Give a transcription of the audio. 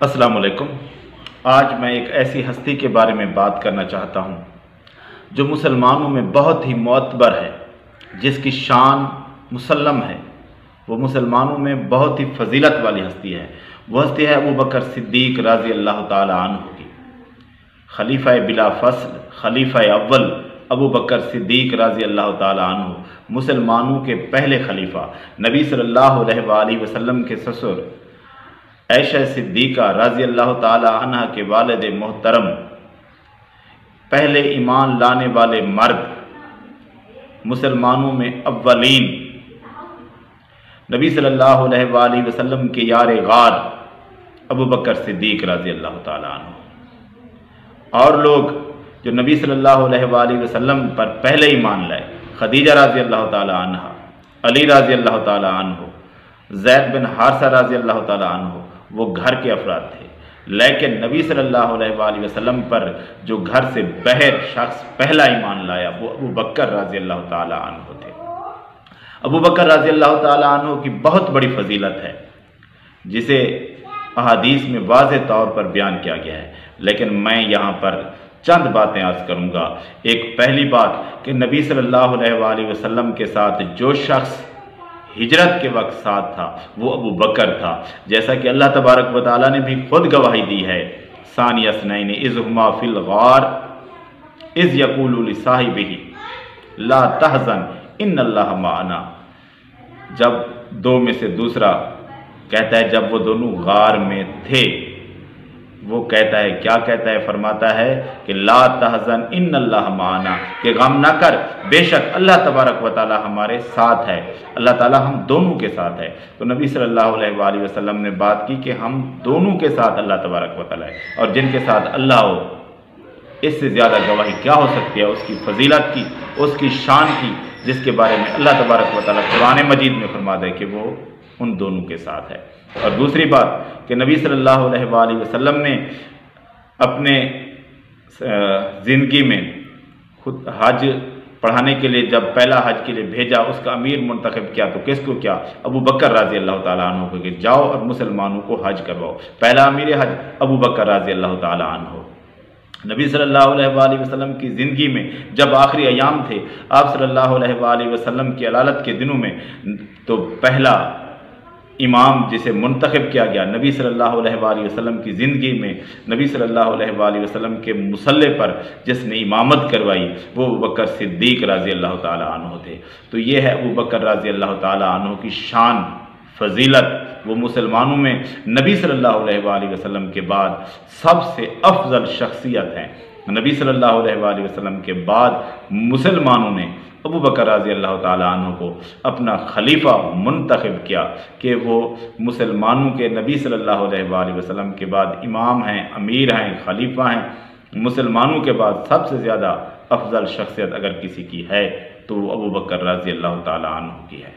अस्सलाम वालेकुम। आज मैं एक ऐसी हस्ती के बारे में बात करना चाहता हूँ जो मुसलमानों में बहुत ही मोतबर है, जिसकी शान मुसल्लम है। वो मुसलमानों में बहुत ही फजीलत वाली हस्ती है। वो हस्ती है अबू बकर सिद्दीक रज़ी अल्लाह ताला अन्हु की। खलीफा बिला फसल, खलीफा अव्वल अबू बकर सिद्दीक रज़ी अल्लाह ताला अन्हु, मुसलमानों के पहले खलीफा, नबी सल्लल्लाहु अलैहि वसल्लम के ससुर ऐशा सिद्दीका रज़ी अल्लाह ताला अन्हा के वालिद मोहतरम, पहले ईमान लाने वाले मर्द, मुसलमानों में अव्वलीन, नबी सल्लल्लाहु अलैहि वसल्लम के यार गार अबू बकर सिद्दीक रज़ी अल्लाह ताला अन्हु। और लोग जो नबी सल्लल्लाहु अलैहि वसल्लम पर पहले ईमान लाए, खदीजा रज़ी अल्लाह ताला अन्हा, अली रज़ी अल्लाह ताला अन्हु, ज़ैद बिन हारिसा रज़ी अल्लाह ताला अन्हु, वो घर के अफराद थे। लेकिन नबी सल्लल्लाहु अलैहि वसल्लम पर जो घर से बाहर शख्स पहला ईमान लाया वो अबू बकर रज़ी अल्लाह ताला अन्हु थे। अबू बकर रज़ी अल्लाह ताला अन्हु की बहुत बड़ी फजीलत है, जिसे अहादीस में वाज़ेह तौर पर बयान किया गया है, लेकिन मैं यहाँ पर चंद बातें अर्ज़ करूँगा। एक पहली बात कि नबी सल्लल्लाहु अलैहि वसल्लम के साथ जो शख्स हिजरत के वक्त साथ था वो अबू बकर था, जैसा कि अल्लाह तबारक व तआला ने भी खुद गवाही दी है। सानिया स्नैन इज़ हुमा फिल गार इज़ यक़ूलु लिसाहिबिही ला तहज़न इन्नल्लाह माअना। जब दो में से दूसरा कहता है, जब वो दोनों गार में थे, वो कहता है, क्या कहता है, फरमाता है कि ला तहज़न इन्नल्लाह माअना, कि गम ना कर, बेशक अल्लाह तबारक व तआला हमारे साथ है, अल्लाह ताला हम दोनों के साथ है। तो नबी सल्लल्लाहु अलैहि वसल्लम ने बात की कि हम दोनों के साथ अल्लाह तबारक व तआला है, और जिनके साथ अल्लाह हो, इससे ज़्यादा गवाही क्या हो सकती है उसकी फजीलत की, उसकी शान की, जिसके बारे में अल्लाह तबारक व तआला कुरान मजीद में फरमाता है कि वो उन दोनों के साथ है। और दूसरी बात कि नबी सल्लल्लाहु अलैहि वसल्लम ने अपने ज़िंदगी में खुद हज पढ़ाने के लिए जब पहला हज के लिए भेजा, उसका अमीर मुंतखब किया, तो किसको किया? अबू बकर रज़ी अल्लाह ताला अन्हु को, कि जाओ और मुसलमानों को हज करवाओ। पहला अमीर हज अबू बकर रज़ी अल्लाह ताला अन्हु। नबी सल्लल्लाहु अलैहि वसल्लम की ज़िंदगी में जब आखिरी अयाम थे, आप सल्लल्लाहु अलैहि वसल्लम की अलालत के दिनों में, तो पहला इमाम जिसे मुंतखब किया गया नबी सल्लल्लाहु अलैहि वसल्लम की ज़िंदगी में, नबी सल्लल्लाहु अलैहि वसल्लम के मुसल्ले पर जिसने इमामत करवाई, वो अबू बकर सिद्दीक रज़ी अल्लाह ताला अन्हु थे। तो ये है अबू बकर रज़ी अल्लाह ताला अन्हु की शान, फजीलत। वो मुसलमानों में नबी सल्लल्लाहु अलैहि वसल्लम के बाद सबसे अफजल शख्सियत हैं। नबी सल्लल्लाहु अलैहि वसल्लम के बाद मुसलमानों ने अबू बकर रज़ी अल्लाह ताला अन्हु को अपना खलीफा मुंतखब किया कि वो मुसलमानों के नबी सल्लल्लाहु अलैहि वसल्लम के बाद इमाम हैं, अमीर हैं, खलीफा हैं। मुसलमानों के बाद सबसे ज़्यादा अफजल शख्सियत अगर किसी की है तो वो अबू बकर रज़ी अल्लाह ताला अन्हु की है।